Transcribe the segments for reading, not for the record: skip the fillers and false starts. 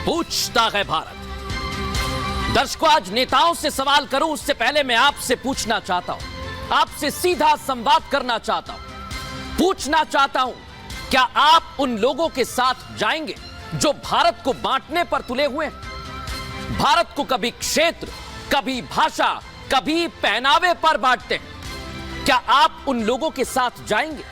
पूछता है भारत। दर्शकों, आज नेताओं से सवाल करूं उससे पहले मैं आपसे पूछना चाहता हूं, आपसे सीधा संवाद करना चाहता हूं, पूछना चाहता हूं, क्या आप उन लोगों के साथ जाएंगे जो भारत को बांटने पर तुले हुए हैं? भारत को कभी क्षेत्र, कभी भाषा, कभी पहनावे पर बांटते हैं। क्या आप उन लोगों के साथ जाएंगे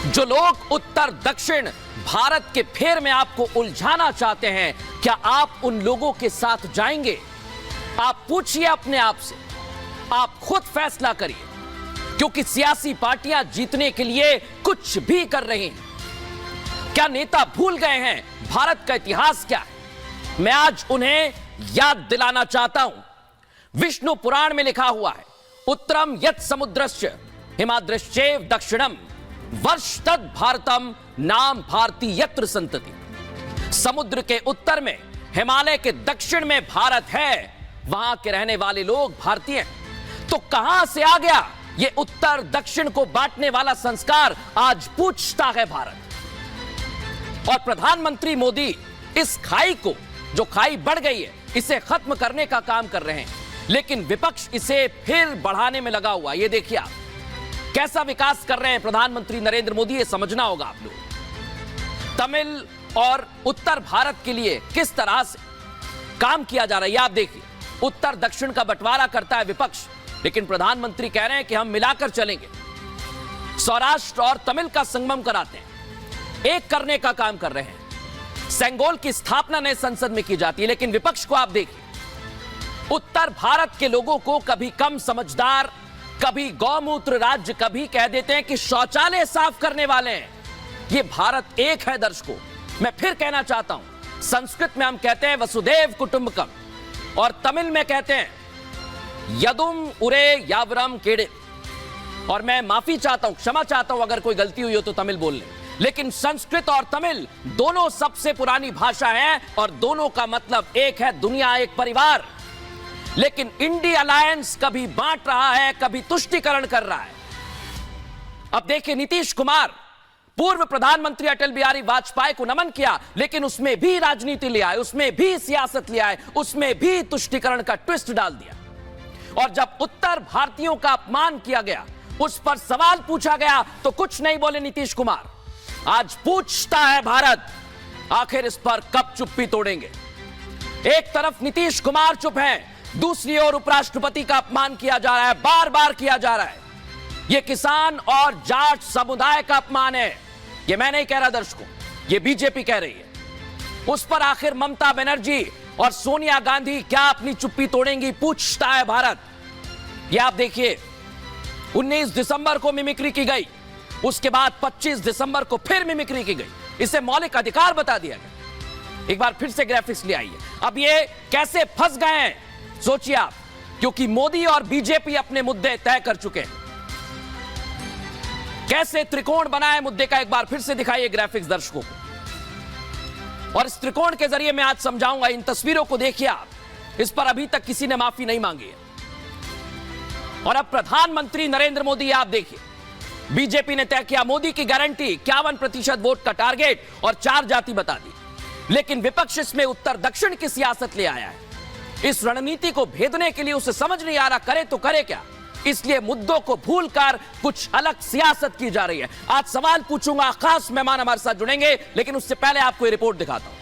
जो लोग उत्तर दक्षिण भारत के फेर में आपको उलझाना चाहते हैं? क्या आप उन लोगों के साथ जाएंगे? आप पूछिए अपने आप से, आप खुद फैसला करिए, क्योंकि सियासी पार्टियां जीतने के लिए कुछ भी कर रही हैं। क्या नेता भूल गए हैं भारत का इतिहास क्या है? मैं आज उन्हें याद दिलाना चाहता हूं। विष्णु पुराण में लिखा हुआ है, उत्तरम यत् समुद्रस्य हिमाद्रश्चैव दक्षिणम वर्ष तद भारतम नाम भारती यत्र संतति। समुद्र के उत्तर में, हिमालय के दक्षिण में भारत है, वहां के रहने वाले लोग भारतीय हैं। तो कहां से आ गया ये उत्तर दक्षिण को बांटने वाला संस्कार? आज पूछता है भारत। और प्रधानमंत्री मोदी इस खाई को, जो खाई बढ़ गई है, इसे खत्म करने का काम कर रहे हैं, लेकिन विपक्ष इसे फिर बढ़ाने में लगा हुआ। ये देखिए आप कैसा विकास कर रहे हैं प्रधानमंत्री नरेंद्र मोदी, ये समझना होगा आप लोग। तमिल और उत्तर भारत के लिए किस तरह से काम किया जा रहा है आप देखिए। उत्तर दक्षिण का बंटवारा करता है विपक्ष, लेकिन प्रधानमंत्री कह रहे हैं कि हम मिलाकर चलेंगे, सौराष्ट्र और तमिल का संगम कराते हैं, एक करने का काम कर रहे हैं। सेंगोल की स्थापना नए संसद में की जाती है, लेकिन विपक्ष को आप देखिए, उत्तर भारत के लोगों को कभी कम समझदार, कभी गौमूत्र राज्य, कभी कह देते हैं कि शौचालय साफ करने वाले हैं। ये भारत एक है दर्शकों। मैं फिर कहना चाहता हूं, संस्कृत में हम कहते हैं वसुदेव कुटुंबकम, और तमिल में कहते हैं यदुम उरे यावरम केड़े। और मैं माफी चाहता हूं, क्षमा चाहता हूं अगर कोई गलती हुई हो तो तमिल बोल लें, लेकिन संस्कृत और तमिल दोनों सबसे पुरानी भाषा है और दोनों का मतलब एक है, दुनिया एक परिवार। लेकिन इंडिया अलायंस कभी बांट रहा है, कभी तुष्टीकरण कर रहा है। अब देखिए, नीतीश कुमार पूर्व प्रधानमंत्री अटल बिहारी वाजपेयी को नमन किया, लेकिन उसमें भी राजनीति ले आए, उसमें भी सियासत ले आए, उसमें भी तुष्टीकरण का ट्विस्ट डाल दिया। और जब उत्तर भारतीयों का अपमान किया गया, उस पर सवाल पूछा गया, तो कुछ नहीं बोले नीतीश कुमार। आज पूछता है भारत, आखिर इस पर कब चुप्पी तोड़ेंगे? एक तरफ नीतीश कुमार चुप हैं, दूसरी ओर उपराष्ट्रपति का अपमान किया जा रहा है, बार बार किया जा रहा है। यह किसान और जाट समुदाय का अपमान है, यह मैं नहीं कह रहा दर्शकों, यह बीजेपी कह रही है। उस पर आखिर ममता बनर्जी और सोनिया गांधी क्या अपनी चुप्पी तोड़ेंगी? पूछता है भारत। यह आप देखिए, 19 दिसंबर को मिमिक्री की गई, उसके बाद 25 दिसंबर को फिर मिमिक्री की गई, इसे मौलिक अधिकार बता दिया गया। एक बार फिर से ग्राफिक्स ले आइए। अब ये कैसे फंस गए हैं सोचिए आप, क्योंकि मोदी और बीजेपी अपने मुद्दे तय कर चुके हैं। कैसे त्रिकोण बना है मुद्दे का, एक बार फिर से दिखाइए ग्राफिक्स दर्शकों को। और इस त्रिकोण के जरिए मैं आज समझाऊंगा, इन तस्वीरों को देखिए आप, इस पर अभी तक किसी ने माफी नहीं मांगी है। और अब प्रधानमंत्री नरेंद्र मोदी, आप देखिए, बीजेपी ने तय किया मोदी की गारंटी, 51% वोट का टारगेट और 4 जाति बता दी, लेकिन विपक्ष इसमें उत्तर दक्षिण की सियासत ले आया है। इस रणनीति को भेदने के लिए उसे समझ नहीं आ रहा करे तो करे क्या, इसलिए मुद्दों को भूलकर कुछ अलग सियासत की जा रही है। आज सवाल पूछूंगा, खास मेहमान हमारे साथ जुड़ेंगे, लेकिन उससे पहले आपको ये रिपोर्ट दिखाता हूं।